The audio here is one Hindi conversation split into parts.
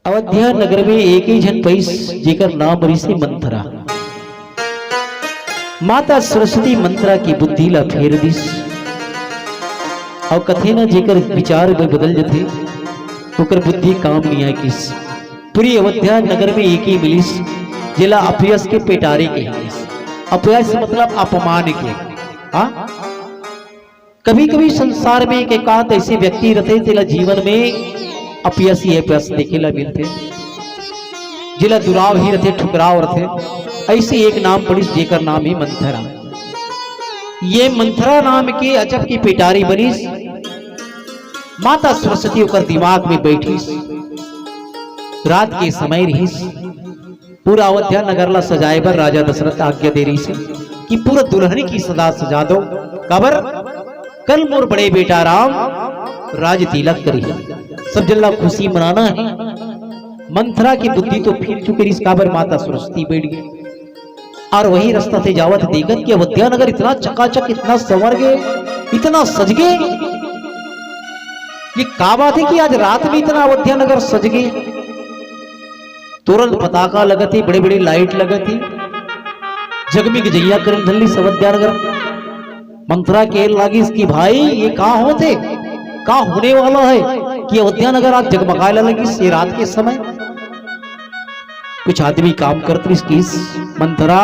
अयोध्या नगर में एक ही जन पैस जेकर नाम ऋषि मंथरा। माता सरस्वती मंथरा की बुद्धि ला फेर दिस और कथे न जेकर विचार में बदल जथे ओकर बुद्धि काम नहीं आए किस। पूरी अयोध्या नगर में एक ही मिलिस जिला अपयस के पेटारे के। अपयस मतलब अपमान के। हाँ, कभी कभी संसार में एक एकांत ऐसे व्यक्ति रहते जिला जीवन में अपयस ही अपयस देखे ला मिलते, जिला दुराव ही रहते, ठुकराव रहते। ऐसे एक नाम पड़ी जेकर नाम ही मंथरा। ये मंथरा नाम के अजब की पिटारी बनीस। माता सरस्वती ओकर दिमाग में बैठीस। रात के समय रहीस। पूरा अयोध्या नगर ला सजाए बर राजा दशरथ आज्ञा दे रही से कि पूरा दुल्हन की सदा सजा दो। कबर कल मोर बड़े बेटा राम राज तिलक करी, सब जल्ला खुशी मनाना है। मंथरा की बुद्धि तो फिर चुके इस काबर माता सरस्वती बैठ गई और वही रास्ता से जावत देखत कि अयोध्या नगर इतना चकाचक, इतना संवर गए, इतना सज गए। ये का बात है कि आज रात में इतना अयोध्या नगर सज गए। तुरंत पताका लगती, बड़े बड़े लाइट लगती, जगमिग जइया करन धल्ली अयोध्या नगर। मंथरा के लागी इसकी भाई ये कहाँ होते, कहाँ होने वाला है कि अयोध्या नगर आज जगमगाने लगी से रात के समय। कुछ आदमी काम करते इसकी मंथरा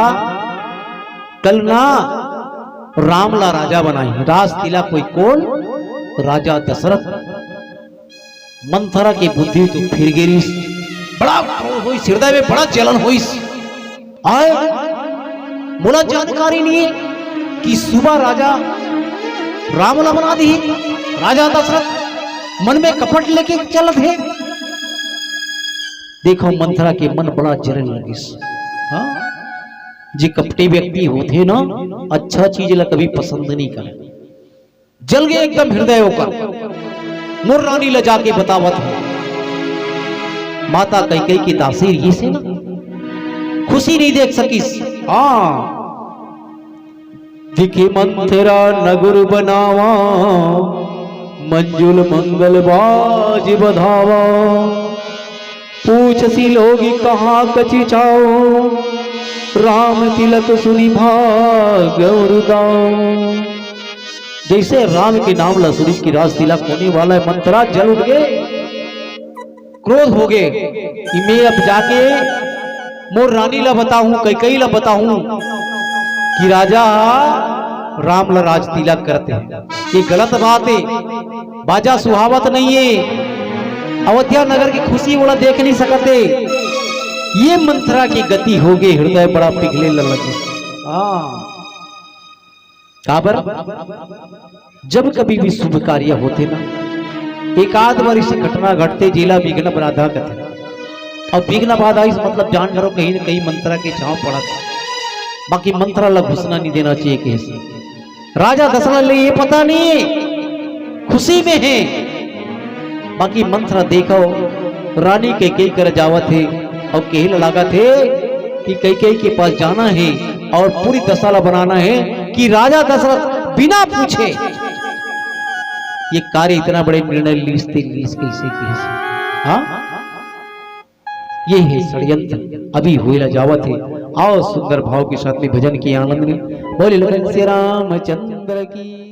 कल ना राम ला राजा बनाई, राज तिला कोई कौन, राजा दशरथ। मंथरा की बुद्धि तो फिर गिरी, बड़ा हुई हृदय में बड़ा जलन हुई। आए मोला जानकारी नहीं है कि सुबह राजा राम ला बना दी राजा दशरथ, मन में कपट लेके चलत है। देखो मंथरा के मन बड़ा जलन लगिस। हाँ, जी कपटी व्यक्ति होते ना अच्छा चीज ला कभी पसंद नहीं करे। जल गए एकदम हृदय होकर। मोर रानी ला जाके बतावत है। माता कैकेयी की तासीर ये से ना खुशी नहीं देख सकीस। हाँ, दिखी मंथरा नगुर बनावा, मंजुल मंगल बाज बधावा। पूछ सी लोगी कहाँ कची चाओ, राम तिलक सुनी भाग दाओ। जैसे राम के नाम ला सुनी की राज तिलक होने वाला है, मंथरा जल उठ गए, क्रोध हो गए कि मैं अब जाके मोर रानी ला बताऊं, कैकेयी ला बताऊं कि राजा राम ला राज तिलक करते हैं। ये गलत बात है, बाजा सुहावत नहीं है। अयोध्या नगर की खुशी वाला देख नहीं सकते। ये मंथरा की गति हो गई, हृदय बड़ा पिघले लगे। काबर जब कभी भी शुभ कार्य होते ना, एक आध बार इसे घटना घटते जिला विघ्न बाधा करते। और विघ्न बाधा इस मतलब जान करो कहीं न कहीं मंथरा के छांव पड़ा था। बाकी मंथरा ला घुसना नहीं देना चाहिए कैसे। राजा दशरथ ले ये पता नहीं खुशी में है। बाकी मंथरा देखो रानी कैकेयी कर जावत है और कहने लगा थे कि कैकेयी के पास जाना है और पूरी दशा बनाना है कि राजा दशरथ बिना पूछे ये कार्य इतना बड़े निर्णय लीस कैसे की। हाँ, ये है षड्यंत्र अभी हुए जावत है। आओ सुंदर भाव के साथ में भजन की आनंद में बोले श्री रामचंद्र की।